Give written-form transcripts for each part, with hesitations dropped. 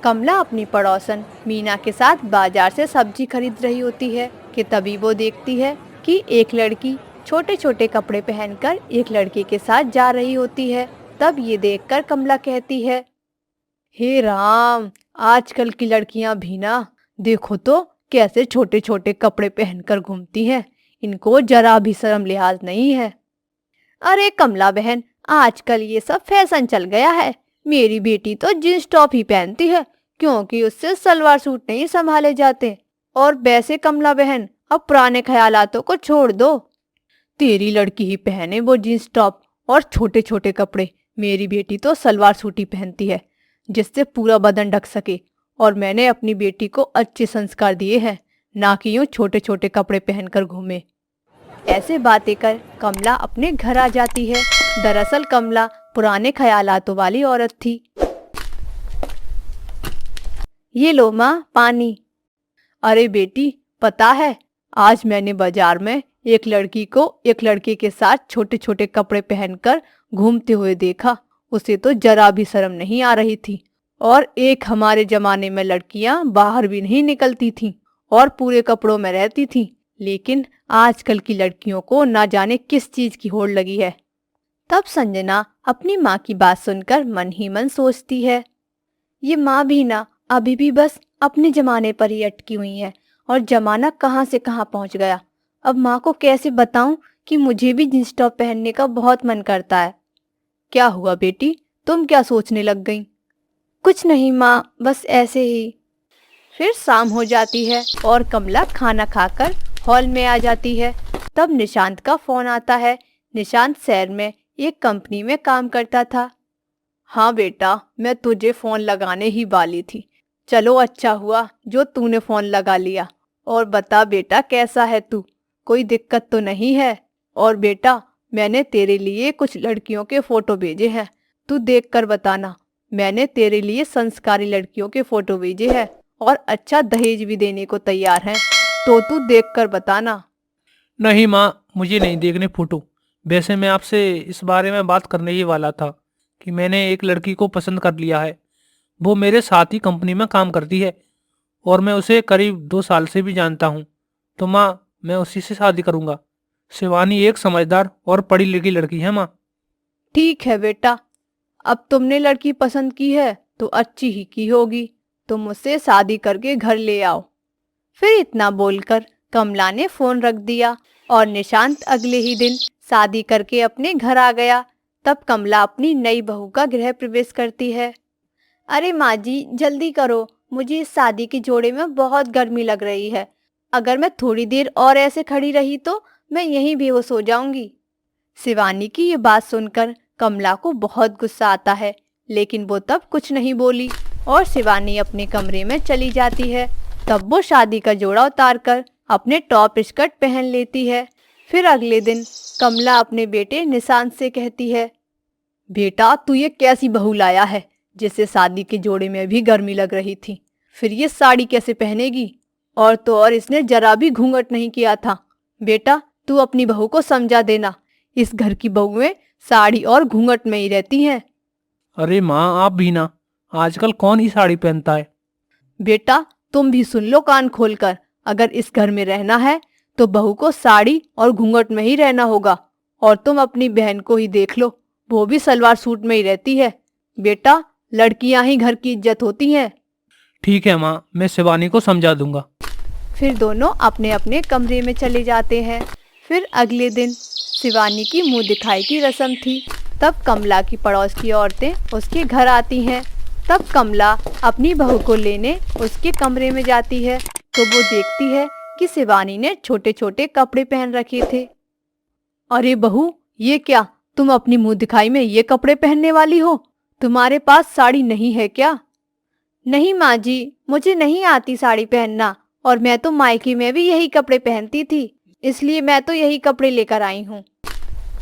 कमला अपनी पड़ोसन मीना के साथ बाजार से सब्जी खरीद रही होती है कि तभी वो देखती है कि एक लड़की छोटे छोटे कपड़े पहनकर एक लड़के के साथ जा रही होती है। तब ये देखकर कमला कहती है, हे राम, आजकल की लड़कियां भी ना, देखो तो कैसे छोटे छोटे कपड़े पहनकर घूमती हैं। इनको जरा भी शर्म लिहाज नहीं है। अरे कमला बहन, आजकल ये सब फैशन चल गया है। मेरी बेटी तो जींस टॉप ही पहनती है क्योंकि उससे सलवार सूट नहीं संभाले जाते। और वैसे कमला बहन, अब पुराने ख्यालातों को छोड़ दो। तेरी लड़की ही पहने वो जींस टॉप और छोटे छोटे कपड़े। मेरी बेटी तो सलवार सूट ही पहनती है जिससे पूरा बदन ढक सके। और मैंने अपनी बेटी को अच्छे संस्कार दिए हैं, ना कि यूं छोटे छोटे कपड़े पहनकर घूमे। ऐसे बातें कर कमला अपने घर आ जाती है। दरअसल कमला पुराने ख्यालातों वाली औरत थी। ये लो माँ, पानी। अरे बेटी, पता है आज मैंने बाजार में एक लड़की को एक लड़के के साथ छोटे छोटे कपड़े पहनकर घूमते हुए देखा। उसे तो जरा भी शर्म नहीं आ रही थी। और एक हमारे जमाने में लड़कियां बाहर भी नहीं निकलती थीं और पूरे कपड़ों में रहती थीं। लेकिन आजकल की लड़कियों को ना जाने किस चीज की होड़ लगी है। तब संजना अपनी माँ की बात सुनकर मन ही मन सोचती है, ये माँ भी ना अभी भी बस अपने जमाने पर ही अटकी हुई है और जमाना कहाँ से कहाँ पहुँच गया। अब माँ को कैसे बताऊं कि मुझे भी जींस टॉप पहनने का बहुत मन करता है। क्या हुआ बेटी, तुम क्या सोचने लग गई? कुछ नहीं माँ, बस ऐसे ही। फिर शाम हो जाती है और कमला खाना खाकर हॉल में आ जाती है। तब निशांत का फोन आता है। निशांत शहर में एक कंपनी में काम करता था। हाँ बेटा, मैं तुझे फोन लगाने ही वाली थी। चलो अच्छा हुआ जो तूने फोन लगा लिया। और बता बेटा, कैसा है तू? कोई दिक्कत तो नहीं है? और बेटा, मैंने तेरे लिए कुछ लड़कियों के फोटो भेजे हैं, तू देख कर बताना। मैंने तेरे लिए संस्कारी लड़कियों के फोटो भेजे हैं और अच्छा दहेज भी देने को तैयार हैं, तो तू देख कर बताना। नहीं माँ, मुझे नहीं देखने फोटो। वैसे मैं आपसे इस बारे में बात करने ही वाला था कि मैंने एक लड़की को पसंद कर लिया है। वो मेरे साथ ही कंपनी में काम करती है और मैं उसे करीब 2 साल से भी जानता हूँ। तो माँ, मैं उसी से शादी करूँगा। शिवानी एक समझदार और पढ़ी लिखी लड़की है माँ। ठीक है बेटा, अब तुमने लड़की पसंद की है तो अच्छी ही की होगी। तुम उससे शादी करके घर ले आओ। फिर इतना बोलकर कमला ने फोन रख दिया और निशांत अगले ही दिन शादी करके अपने घर आ गया। तब कमला अपनी नई बहू का गृह प्रवेश करती है। अरे माँ जी, जल्दी करो, मुझे इस शादी के जोड़े में बहुत गर्मी लग रही है। अगर मैं थोड़ी देर और ऐसे खड़ी रही तो मैं यहीं बेहोश हो जाऊंगी। शिवानी की ये बात सुनकर कमला को बहुत गुस्सा आता है, लेकिन वो तब कुछ नहीं बोली और शिवानी अपने कमरे में चली जाती है। तब वो शादी का जोड़ा उतारकर अपने टॉप स्कर्ट पहन लेती है। फिर अगले दिन कमला अपने बेटे निशांत से कहती है, बेटा तू ये कैसी बहू लाया है जिसे शादी के जोड़े में भी गर्मी लग रही थी। फिर ये साड़ी कैसे पहनेगी? और तो और इसने जरा भी घूंघट नहीं किया था। बेटा तू अपनी बहू को समझा देना, इस घर की बहुएं साड़ी और घूंघट में ही रहती हैं। अरे माँ, आप भी ना, आजकल कौन ही साड़ी पहनता है। बेटा तुम भी सुन लो कान खोलकर, अगर इस घर में रहना है तो बहू को साड़ी और घूंघट में ही रहना होगा। और तुम अपनी बहन को ही देख लो, वो भी सलवार सूट में ही रहती है। बेटा, लड़कियां ही घर की इज्जत होती हैं। ठीक है माँ, मैं शिवानी को समझा दूंगा। फिर दोनों अपने अपने कमरे में चले जाते हैं। फिर अगले दिन शिवानी की मुंह दिखाई की रस्म थी। तब कमला की पड़ोस की औरतें उसके घर आती हैं। तब कमला अपनी बहू को लेने उसके कमरे में जाती है तो वो देखती है कि शिवानी ने छोटे छोटे कपड़े पहन रखे थे। अरे बहू, ये क्या, तुम अपनी मुंह दिखाई में ये कपड़े पहनने वाली हो? तुम्हारे पास साड़ी नहीं है क्या? नहीं माँ जी, मुझे नहीं आती साड़ी पहनना और मैं तो मायके में भी यही कपड़े पहनती थी, इसलिए मैं तो यही कपड़े लेकर आई हूँ।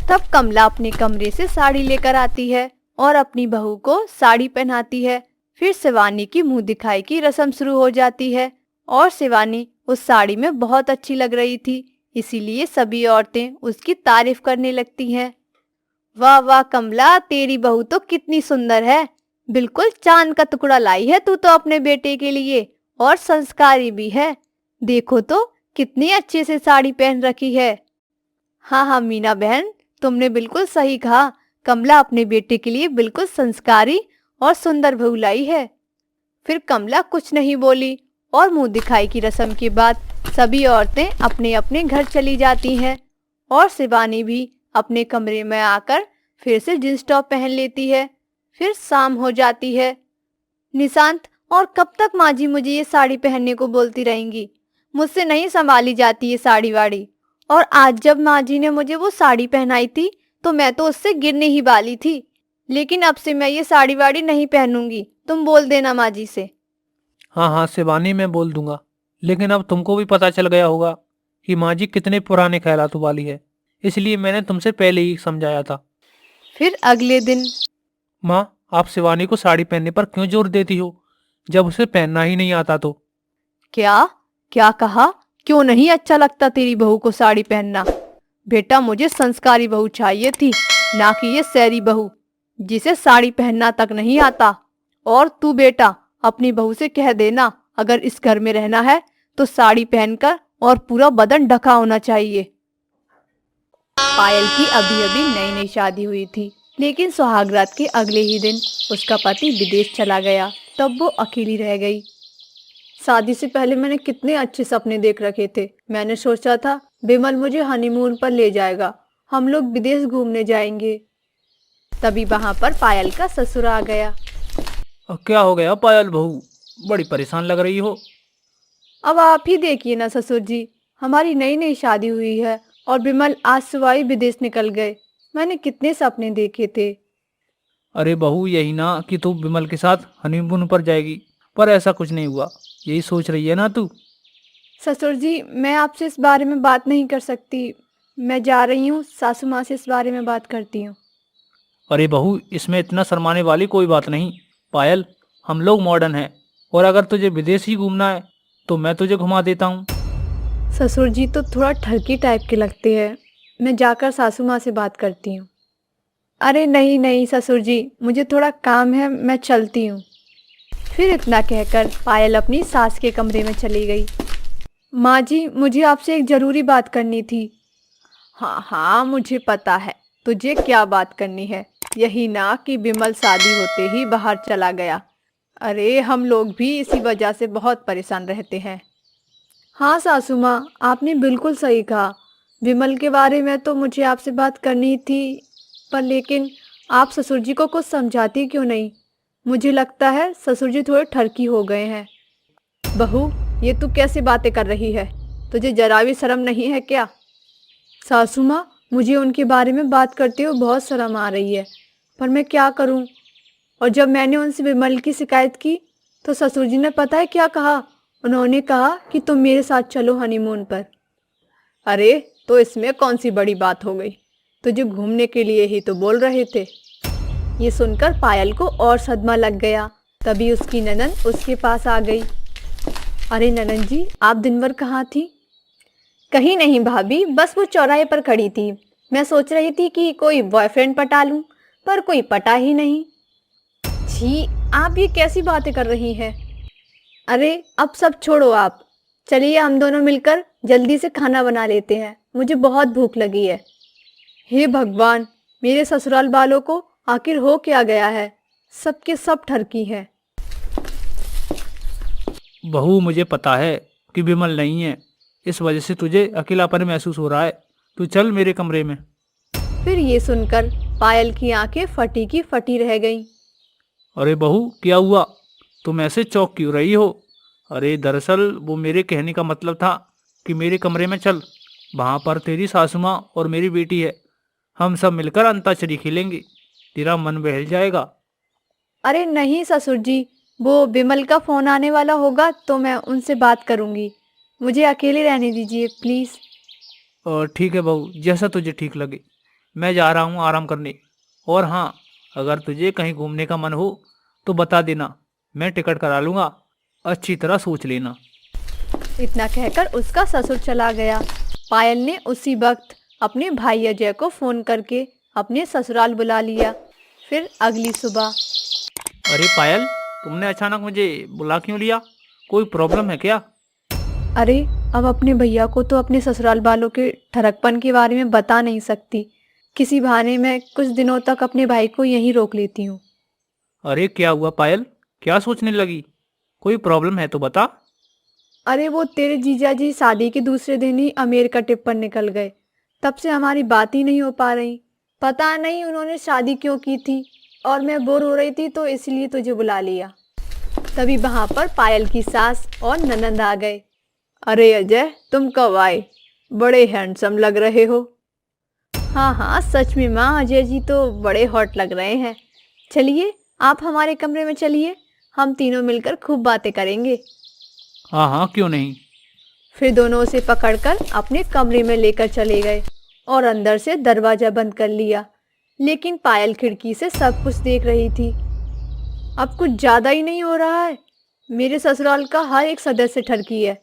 तब कमला अपने कमरे से साड़ी लेकर आती है और अपनी बहू को साड़ी पहनाती है। फिर शिवानी की मुंह दिखाई की रस्म शुरू हो जाती है और शिवानी उस साड़ी में बहुत अच्छी लग रही थी, इसीलिए सभी औरतें उसकी तारीफ करने लगती हैं। वाह वाह कमला, तेरी बहू तो कितनी सुंदर है। बिल्कुल चांद का टुकड़ा लाई है तू तो अपने बेटे के लिए, और संस्कारी भी है। देखो तो कितनी अच्छे से साड़ी पहन रखी है। हाँ हाँ मीना बहन, तुमने बिल्कुल सही कहा। कमला अपने बेटे के लिए बिल्कुल संस्कारी और सुंदर बहू लाई है। फिर कमला कुछ नहीं बोली और मुंह दिखाई की रस्म के बाद सभी औरतें अपने अपने घर चली जाती हैं और शिवानी भी अपने कमरे में आकर फिर से जींस टॉप पहन लेती है। फिर शाम हो जाती है। निशांत, और कब तक माँ जी मुझे ये साड़ी पहनने को बोलती रहेंगी? मुझसे नहीं संभाली जाती ये साड़ी वाड़ी। और आज जब माँ जी ने मुझे वो साड़ी पहनाई थी तो मैं तो उससे गिरने ही वाली थी। लेकिन अब से मैं ये साड़ी वाड़ी नहीं पहनूंगी, तुम बोल देना माँ जी से। हाँ हाँ शिवानी, मैं बोल दूंगा। लेकिन अब तुमको भी पता चल गया होगा कि माँ जी कितने पुराने ख्यालातों वाली है, इसलिए मैंने तुमसे पहले ही समझाया था। फिर अगले दिन। माँ, आप शिवानी को साड़ी पहनने पर क्यों जोर देती हो जब उसे पहनना ही नहीं आता तो? क्या क्या कहा? क्यों नहीं अच्छा लगता तेरी बहू को साड़ी पहनना? बेटा, मुझे संस्कारी बहू चाहिए थी, ना कि ये सैरी बहू जिसे साड़ी पहनना तक नहीं आता। और तू बेटा अपनी बहू से कह देना, अगर इस घर में रहना है तो साड़ी पहनकर और पूरा बदन ढका होना चाहिए। पायल की अभी अभी नई नई शादी हुई थी, लेकिन सुहागरात के अगले ही दिन उसका पति विदेश चला गया। तब वो अकेली रह गई। शादी से पहले मैंने कितने अच्छे सपने देख रखे थे। मैंने सोचा था विमल मुझे हनीमून पर ले जाएगा, हम लोग विदेश घूमने जाएंगे। तभी वहां पर पायल का ससुर आ गया। क्या हो गया पायल बहू, बड़ी परेशान लग रही हो? अब आप ही देखिए ना ससुर जी, हमारी नई नई शादी हुई है और विमल आज सुबह ही विदेश निकल गए। मैंने कितने सपने देखे थे। अरे बहू, यही ना कि तू विमल के साथ हनीमून पर जाएगी, पर ऐसा कुछ नहीं हुआ, यही सोच रही है ना तू? ससुर जी, मैं आपसे इस बारे में बात नहीं कर सकती। मैं जा रही हूँ, सासू माँ से इस बारे में बात करती हूँ। अरे बहू, इसमें इतना शर्माने वाली कोई बात नहीं। पायल, हम लोग मॉडर्न हैं, और अगर तुझे विदेश ही घूमना है तो मैं तुझे घुमा देता हूँ। ससुर जी तो थोड़ा ठरकी टाइप के लगते हैं। मैं जाकर सासू माँ से बात करती हूँ। अरे नहीं नहीं ससुर जी, मुझे थोड़ा काम है, मैं चलती हूँ। फिर इतना कहकर पायल अपनी सास के कमरे में चली गई। माँ जी, मुझे आपसे एक ज़रूरी बात करनी थी। हाँ हाँ, मुझे पता है तुझे क्या बात करनी है। यही ना कि विमल शादी होते ही बाहर चला गया। अरे हम लोग भी इसी वजह से बहुत परेशान रहते हैं। हाँ सासू माँ, आपने बिल्कुल सही कहा। विमल के बारे में तो मुझे आपसे बात करनी थी, पर लेकिन आप ससुर जी को कुछ समझाती क्यों नहीं? मुझे लगता है ससुर जी थोड़े ठरकी हो गए हैं। बहू, ये तू कैसी बातें कर रही है? तुझे जरा भी शर्म नहीं है क्या? सासू माँ, मुझे उनके बारे में बात करते हुए बहुत शर्म आ रही है, पर मैं क्या करूँ? और जब मैंने उनसे विमल की शिकायत की तो ससुर जी ने पता है क्या कहा? उन्होंने कहा कि तुम मेरे साथ चलो हनीमून पर। अरे तो इसमें कौन सी बड़ी बात हो गई? तुझे घूमने के लिए ही तो बोल रहे थे। ये सुनकर पायल को और सदमा लग गया। तभी उसकी ननद उसके पास आ गई। अरे ननद जी, आप दिन भर कहाँ थी? कहीं नहीं भाभी, बस वो चौराहे पर खड़ी थी। मैं सोच रही थी कि कोई बॉयफ्रेंड पटा लूं, पर कोई पटा ही नहीं। छी, आप ये कैसी बातें कर रही हैं? अरे अब सब छोड़ो आप, चलिए हम दोनों मिलकर जल्दी से खाना बना लेते हैं, मुझे बहुत भूख लगी है। हे भगवान, मेरे ससुराल वालों को आखिर हो क्या गया है? सबके सब ठरकी हैं। बहू, मुझे पता है कि विमल नहीं है, इस वजह से तुझे अकेलापन महसूस हो रहा है। तू चल मेरे कमरे में। फिर ये सुनकर पायल की आंखें फटी की फटी रह गईं। अरे बहू, क्या हुआ? तुम ऐसे चौंक क्यों रही हो? अरे दरअसल वो मेरे कहने का मतलब था कि मेरे कमरे में चल, वहाँ पर तेरी सासू माँ और मेरी बेटी है, हम सब मिलकर अंताक्षरी खेलेंगे, तेरा मन बहल जाएगा। अरे नहीं ससुर जी, वो विमल का फोन आने वाला होगा तो मैं उनसे बात करूंगी। मुझे अकेले रहने दीजिए प्लीज। और ठीक है बहू, जैसा तुझे ठीक लगे। मैं जा रहा हूँ आराम करने। और हाँ, अगर तुझे कहीं घूमने का मन हो तो बता देना, मैं टिकट करा लूँगा, अच्छी तरह सोच लेना। इतना कहकर उसका ससुर चला गया। पायल ने उसी वक्त अपने भाई अजय को फोन करके अपने ससुराल बुला लिया। फिर अगली सुबह। अरे पायल, तुमने अचानक मुझे बुला क्यों लिया? कोई प्रॉब्लम है क्या? अरे, अब अपने भैया को तो अपने ससुराल वालों के ठरकपन के बारे में बता नहीं सकती। किसी बहाने मैं कुछ दिनों तक अपने भाई को यहीं रोक लेती हूँ। अरे क्या हुआ पायल? क्या सोचने लगी? कोई प्रॉब्लम है तो बता। अरे वो तेरे जीजा जी शादी के दूसरे दिन ही अमेरिका ट्रिप पर निकल गए। तब से हमारी बात ही नहीं हो पा रही। पता नहीं उन्होंने शादी क्यों की थी, और मैं बोर हो रही थी तो इसलिए तुझे बुला लिया। तभी वहां पर पायल की सास और ननंद आ गए। अरे अजय, तुम कब आए? बड़े हैंडसम लग रहे हो। हाँ हाँ, सच में माँ, अजय जी तो बड़े हॉट लग रहे हैं। चलिए, आप हमारे कमरे में चलिए, हम तीनों मिलकर खूब बातें करेंगे। हाँ हाँ, क्यों नहीं। फिर दोनों उसे पकड़कर अपने कमरे में लेकर चले गए और अंदर से दरवाजा बंद कर लिया। लेकिन पायल खिड़की से सब कुछ देख रही थी। अब कुछ ज्यादा ही नहीं हो रहा है? मेरे ससुराल का हर एक सदस्य ठरकी है।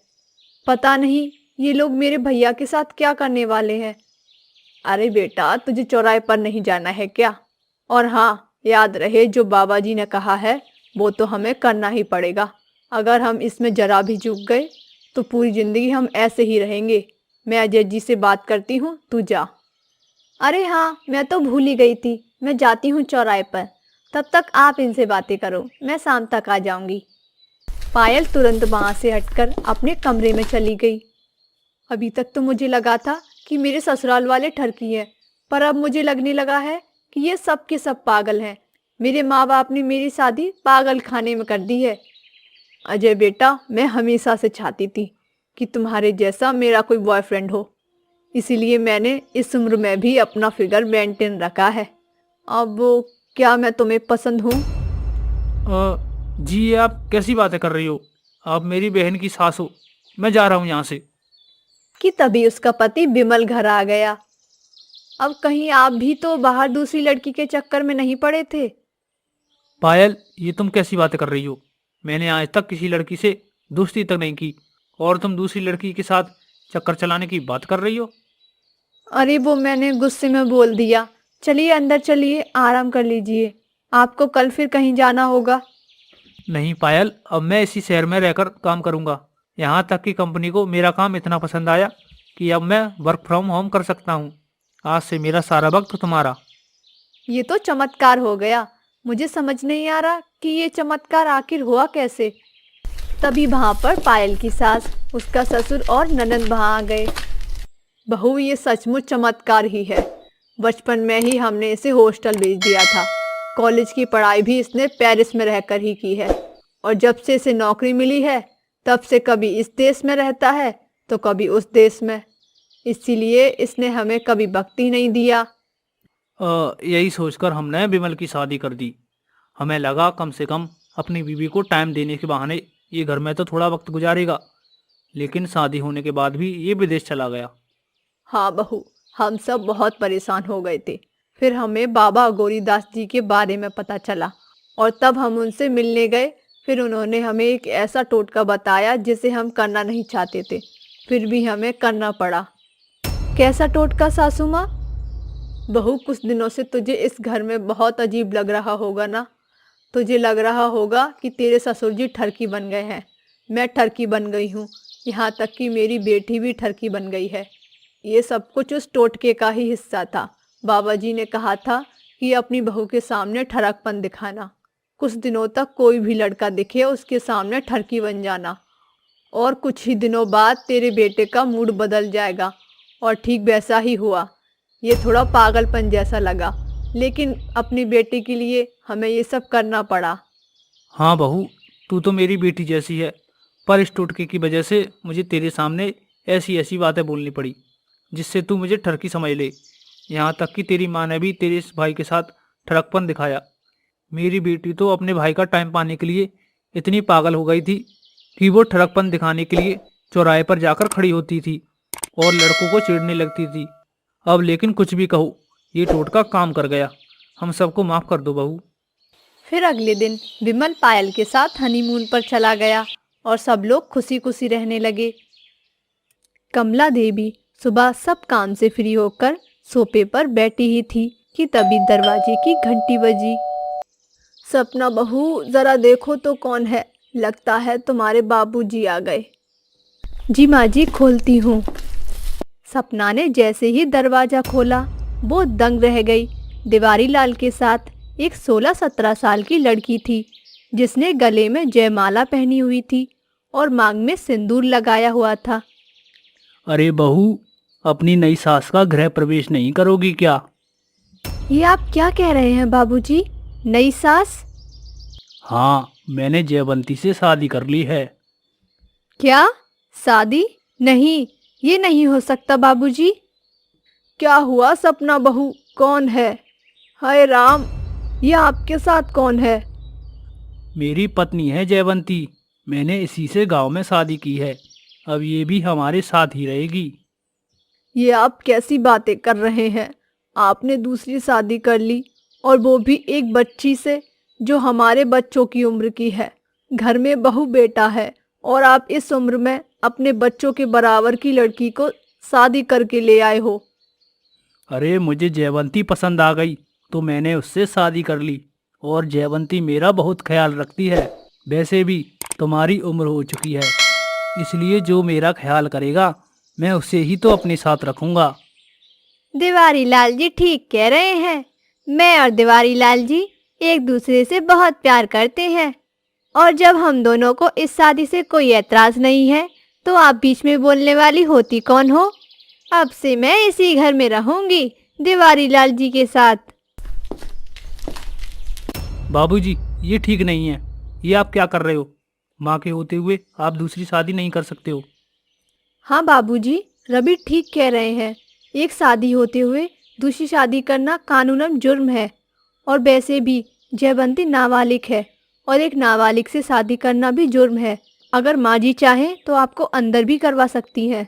पता नहीं ये लोग मेरे भैया के साथ क्या करने वाले हैं। अरे बेटा, तुझे चौराहे पर नहीं जाना है क्या? और हाँ, याद रहे जो बाबा जी ने कहा है वो तो हमें करना ही पड़ेगा। अगर हम इसमें जरा भी चूक गए तो पूरी जिंदगी हम ऐसे ही रहेंगे। मैं अजय जी से बात करती हूँ, तू जा। अरे हाँ, मैं तो भूल ही गई थी, मैं जाती हूँ चौराहे पर। तब तक आप इनसे बातें करो, मैं शाम तक आ जाऊंगी। पायल तुरंत वहां से हटकर अपने कमरे में चली गई। अभी तक तो मुझे लगा था कि मेरे ससुराल वाले ठरकी हैं, पर अब मुझे लगने लगा है कि ये सब के सब पागल हैं। मेरे माँ बाप ने मेरी शादी पागल खाने में कर दी है। अजय बेटा, मैं हमेशा से चाहती थी कि तुम्हारे जैसा मेरा कोई बॉयफ्रेंड हो, इसीलिए मैंने इस उम्र में भी अपना फिगर मेंटेन रखा है। अब वो, क्या मैं तुम्हें पसंद हूँ? जी, ये आप कैसी बातें कर रही हो? आप मेरी बहन की सास हो। मैं जा रहा हूँ यहाँ से। कि तभी उसका पति बिमल घर आ गया। अब कहीं आप भी तो बाहर दूसरी लड़की के चक्कर में नहीं पड़े थे? पायल, ये तुम कैसी बातें कर रही हो? मैंने आज तक किसी लड़की से दोस्ती तक नहीं की, और तुम दूसरी लड़की के साथ चक्कर चलाने की बात कर रही हो? अरे वो मैंने गुस्से में बोल दिया। चलिए अंदर चलिए, आराम कर लीजिए, आपको कल फिर कहीं जाना होगा। नहीं पायल, अब मैं इसी शहर में रहकर काम करूंगा। यहाँ तक कि कंपनी को मेरा काम इतना पसंद आया कि अब मैं वर्क फ्रॉम होम कर सकता हूँ। आज से मेरा सारा वक्त तुम्हारा। ये तो चमत्कार हो गया। मुझे समझ नहीं आ रहा कि ये चमत्कार आखिर हुआ कैसे। तभी वहां पर पायल की सास, उसका ससुर और ननंद वहां आ गए। बहू, ये सचमुच चमत्कार ही है। बचपन में ही हमने इसे हॉस्टल भेज दिया था। कॉलेज की पढ़ाई भी इसने पेरिस में रहकर ही की है, और जब से इसे नौकरी मिली है तब से कभी इस देश में रहता है तो कभी उस देश में। इसीलिए इसने हमें कभी वक्त ही नहीं दिया। यही सोचकर हमने विमल की शादी कर दी। हमें लगा कम से कम अपनी बीवी को टाइम देने के बहाने ये घर में तो थोड़ा वक्त गुजारेगा, लेकिन शादी होने के बाद भी ये विदेश चला गया। हाँ बहू, हम सब बहुत परेशान हो गए थे। फिर हमें बाबा गौरीदास जी के बारे में पता चला, और तब हम उनसे मिलने गए। फिर उन्होंने हमें एक ऐसा टोटका बताया जिसे हम करना नहीं चाहते थे, फिर भी हमें करना पड़ा। कैसा टोटका सासू माँ? बहू, कुछ दिनों से तुझे इस घर में बहुत अजीब लग रहा होगा ना। तुझे लग रहा होगा कि तेरे ससुर जी ठरकी बन गए हैं। मैं ठरकी बन गई हूँ, यहाँ तक कि मेरी बेटी भी ठरकी बन गई है। ये सब कुछ उस टोटके का ही हिस्सा था। बाबा जी ने कहा था कि अपनी बहू के सामने ठरकपन दिखाना। कुछ दिनों तक कोई भी लड़का दिखे उसके सामने ठरकी बन जाना, और कुछ ही दिनों बाद तेरे बेटे का मूड बदल जाएगा। और ठीक वैसा ही हुआ। ये थोड़ा पागलपन जैसा लगा, लेकिन अपनी बेटी के लिए हमें ये सब करना पड़ा। हाँ बहू, तू तो मेरी बेटी जैसी है, पर इस टोटके की वजह से मुझे तेरे सामने ऐसी ऐसी बातें बोलनी पड़ी जिससे तू मुझे ठरकी समझ ले। यहाँ तक कि तेरी माँ ने भी तेरे इस भाई के साथ ठरकपन दिखाया। मेरी बेटी तो अपने भाई का टाइम पाने के लिए इतनी पागल हो गई थी कि वो ठरकपन दिखाने के लिए चौराहे पर जाकर खड़ी होती थी और लड़कों को छेड़ने लगती थी। अब लेकिन कुछ भी कहो, ये टोटका काम कर गया। हम सबको माफ़ कर दो बहू। फिर अगले दिन विमल पायल के साथ हनीमून पर चला गया और सब लोग खुशी खुशी रहने लगे। कमला देवी सुबह सब काम से फ्री होकर सोफे पर बैठी ही थी कि तभी दरवाजे की घंटी बजी। सपना बहू, जरा देखो तो कौन है। लगता है तुम्हारे बाबूजी आ गए। जी माँ जी, खोलती हूँ। सपना ने जैसे ही दरवाजा खोला वो दंग रह गई। दिवारी लाल के साथ एक 16-17 साल की लड़की थी जिसने गले में जयमाला पहनी हुई थी और मांग में सिंदूर लगाया हुआ था। अरे बहू, अपनी नई सास का गृह प्रवेश नहीं करोगी क्या? ये आप क्या कह रहे हैं बाबूजी? नई सास? हाँ, मैंने जयवंती से शादी कर ली है। क्या? शादी? नहीं, ये नहीं हो सकता बाबूजी। क्या हुआ सपना बहू, कौन है? हाय राम, ये आपके साथ कौन है? मेरी पत्नी है जयवंती। मैंने इसी से गांव में शादी की है। अब ये भी हमारे साथ ही रहेगी। ये आप कैसी बातें कर रहे हैं? आपने दूसरी शादी कर ली और वो भी एक बच्ची से जो हमारे बच्चों की उम्र की है। घर में बहू बेटा है और आप इस उम्र में अपने बच्चों के बराबर की लड़की को शादी करके ले आए हो। अरे मुझे जयवंती पसंद आ गई तो मैंने उससे शादी कर ली। और जयवंती मेरा बहुत ख्याल रखती है। वैसे भी तुम्हारी उम्र हो चुकी है, इसलिए जो मेरा ख्याल करेगा मैं उसे ही तो अपने साथ रखूंगा। दिवारी लाल जी ठीक कह रहे हैं। मैं और दिवारी लाल जी एक दूसरे से बहुत प्यार करते हैं और जब हम दोनों को इस शादी से कोई ऐतराज नहीं है तो आप बीच में बोलने वाली होती कौन हो? अब से मैं इसी घर में रहूंगी दिवारी लाल जी के साथ। बाबूजी, ये ठीक नहीं है। ये आप क्या कर रहे हो? माँ के होते हुए आप दूसरी शादी नहीं कर सकते हो। हाँ बाबूजी, रवि ठीक कह रहे हैं। एक शादी होते हुए दूसरी शादी करना कानूनन जुर्म है और वैसे भी जयवंती नाबालिग है और एक नाबालिग से शादी करना भी जुर्म है। अगर माँ जी चाहें तो आपको अंदर भी करवा सकती हैं।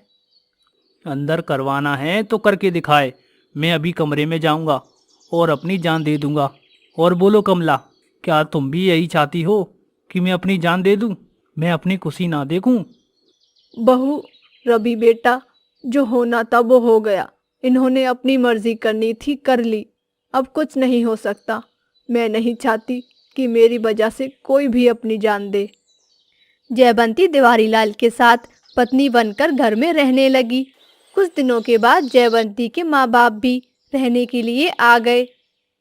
अंदर करवाना है तो करके दिखाए। मैं अभी कमरे में जाऊंगा और अपनी जान दे दूंगा। और बोलो कमला, क्या तुम भी यही चाहती हो कि मैं अपनी जान दे दूं? मैं अपनी खुशी ना देखूं? बहू, रवि बेटा, जो होना था वो हो गया। इन्होंने अपनी मर्जी करनी थी, कर ली। अब कुछ नहीं हो सकता। मैं नहीं चाहती कि मेरी वजह से कोई भी अपनी जान दे। जयवंती दिवारीलाल के साथ पत्नी बनकर घर में रहने लगी। कुछ दिनों के बाद जयवंती के माँ बाप भी रहने के लिए आ गए।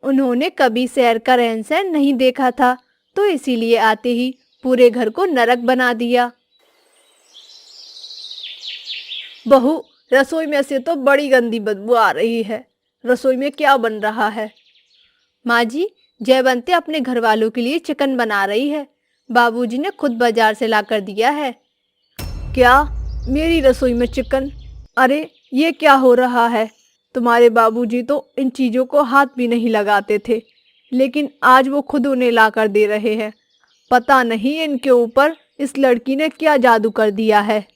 उन्होंने कभी शहर का रहन सहन नहीं देखा था तो इसीलिए आते ही पूरे घर को नरक बना दिया। बहू, रसोई में से तो बड़ी गंदी बदबू आ रही है। रसोई में क्या बन रहा है? माँ जी, जयवंती अपने घर वालों के लिए चिकन बना रही है। बाबूजी ने खुद बाजार से लाकर दिया है। क्या? मेरी रसोई में चिकन? अरे ये क्या हो रहा है? तुम्हारे बाबूजी तो इन चीजों को हाथ भी नहीं लगाते थे, लेकिन आज वो खुद उन्हें लाकर दे रहे हैं। पता नहीं इनके ऊपर इस लड़की ने क्या जादू कर दिया है।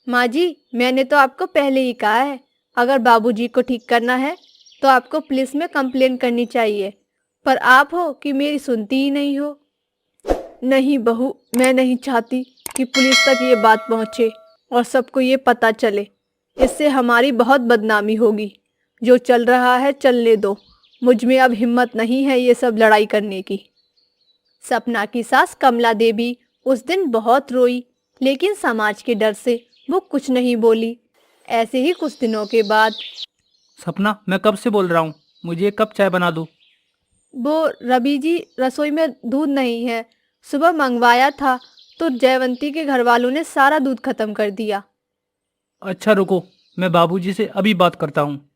माँ जी, मैंने तो आपको पहले ही कहा है, अगर बाबूजी को ठीक करना है तो आपको पुलिस में कंप्लेन करनी चाहिए, पर आप हो कि मेरी सुनती ही नहीं हो। नहीं बहू, मैं नहीं चाहती कि पुलिस तक ये बात पहुँचे और सबको ये पता चले। इससे हमारी बहुत बदनामी होगी। जो चल रहा है चलने दो। मुझ में अब हिम्मत नहीं है ये सब लड़ाई करने की। सपना की सास कमला देवी उस दिन बहुत रोई, लेकिन समाज के डर से वो कुछ नहीं बोली। ऐसे ही कुछ दिनों के बाद सपना, मैं कब से बोल रहा हूँ, मुझे एक कप चाय बना दो। वो रवि जी, रसोई में दूध नहीं है। सुबह मंगवाया था तो जयवंती के घर वालों ने सारा दूध खत्म कर दिया। अच्छा रुको, मैं बाबूजी से अभी बात करता हूँ।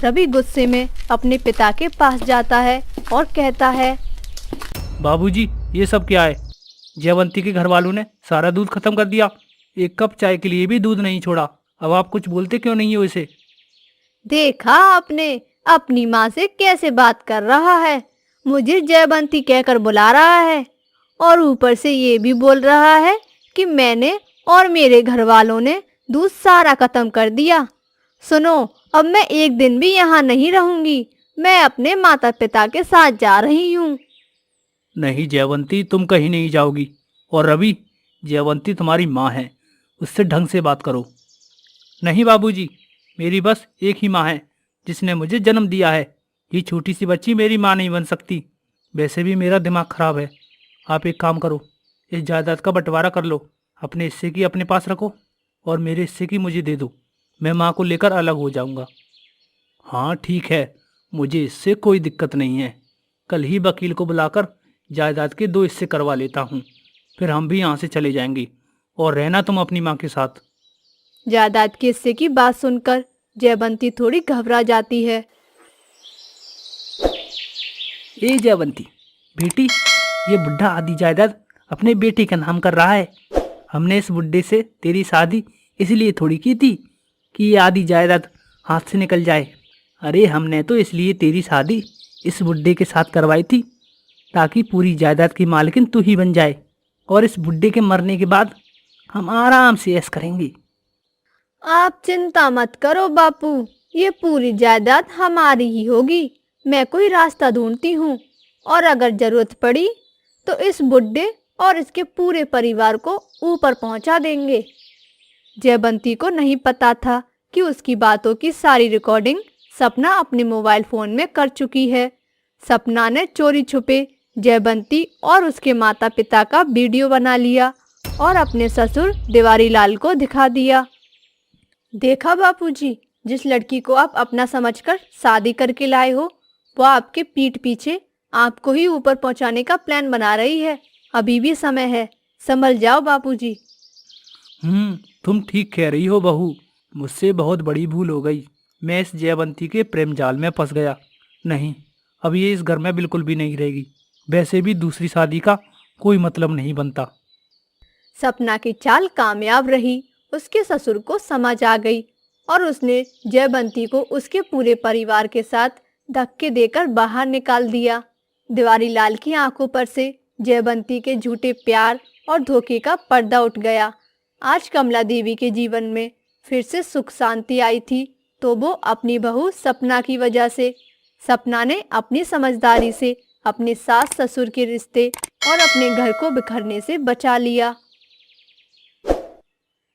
रवि गुस्से में अपने पिता के पास जाता है और कहता है, बाबूजी, ये सब क्या है? जयवंती के घर वालों ने सारा दूध खत्म कर दिया। एक कप चाय के लिए भी दूध नहीं छोड़ा। अब आप कुछ बोलते क्यों नहीं हो इसे? देखा आपने अपनी माँ से कैसे बात कर रहा है। मुझे जयवंती कहकर बुला रहा है और ऊपर से ये भी बोल रहा है कि मैंने और मेरे घर वालों ने दूध सारा खत्म कर दिया। सुनो, अब मैं एक दिन भी यहाँ नहीं रहूंगी। मैं अपने माता पिता के साथ जा रही हूँ। नहीं जयवंती, तुम कहीं नहीं जाओगी। और रवि, जयवंती तुम्हारी माँ है, उससे ढंग से बात करो। नहीं बाबूजी, मेरी बस एक ही माँ है जिसने मुझे जन्म दिया है। ये छोटी सी बच्ची मेरी माँ नहीं बन सकती। वैसे भी मेरा दिमाग खराब है। आप एक काम करो, इस जायदाद का बंटवारा कर लो, अपने हिस्से की अपने पास रखो और मेरे हिस्से की मुझे दे दो। मैं माँ को लेकर अलग हो जाऊंगा। हाँ ठीक है, मुझे इससे कोई दिक्कत नहीं है। कल ही वकील को बुलाकर जायदाद के 2 हिस्से करवा लेता हूँ, फिर हम भी यहाँ से चले जाएंगे और रहना तुम अपनी माँ के साथ। जायदाद के हिस्से की बात सुनकर जयवंती थोड़ी घबरा जाती है। ए जयवंती बेटी, ये बुढ़ा आधी जायदाद अपने बेटे का नाम कर रहा है। हमने इस बुढ़े से तेरी शादी इसलिए थोड़ी की थी कि ये आधी जायदाद हाथ से निकल जाए। अरे हमने तो इसलिए तेरी शादी इस बुढ़े के साथ करवाई थी ताकि पूरी जायदाद की मालकिन तू ही बन जाए और इस बुढ़े के मरने के बाद हम आराम से ऐश करेंगे। आप चिंता मत करो बापू, ये पूरी जायदाद हमारी ही होगी। मैं कोई रास्ता ढूंढती हूँ और अगर जरूरत पड़ी तो इस बुड्ढे और इसके पूरे परिवार को ऊपर पहुंचा देंगे। जयवंती को नहीं पता था कि उसकी बातों की सारी रिकॉर्डिंग सपना अपने मोबाइल फोन में कर चुकी है। सपना ने चोरी छुपे जयवंती और उसके माता पिता का वीडियो बना लिया और अपने ससुर दिवारी लाल को दिखा दिया। देखा बापूजी, जिस लड़की को आप अपना समझकर शादी करके लाए हो वो आपके पीठ पीछे आपको ही ऊपर पहुंचाने का प्लान बना रही है। अभी भी समय है, संभल जाओ बापूजी। तुम ठीक कह रही हो बहू, मुझसे बहुत बड़ी भूल हो गई। मैं इस जयवंती के प्रेम जाल में फंस गया। नहीं, अब ये इस घर में बिल्कुल भी नहीं रहेगी। वैसे भी दूसरी शादी का कोई मतलब नहीं बनता। सपना की चाल कामयाब रही। उसके ससुर को समझ आ गई और उसने जयवंती को उसके पूरे परिवार के साथ धक्के देकर बाहर निकाल दिया। दिवारी लाल की आंखों पर से जयवंती के झूठे प्यार और धोखे का पर्दा उठ गया। आज कमला देवी के जीवन में फिर से सुख शांति आई थी तो वो अपनी बहू सपना की वजह से। सपना ने अपनी समझदारी से अपने सास ससुर के रिश्ते और अपने घर को बिखरने से बचा लिया।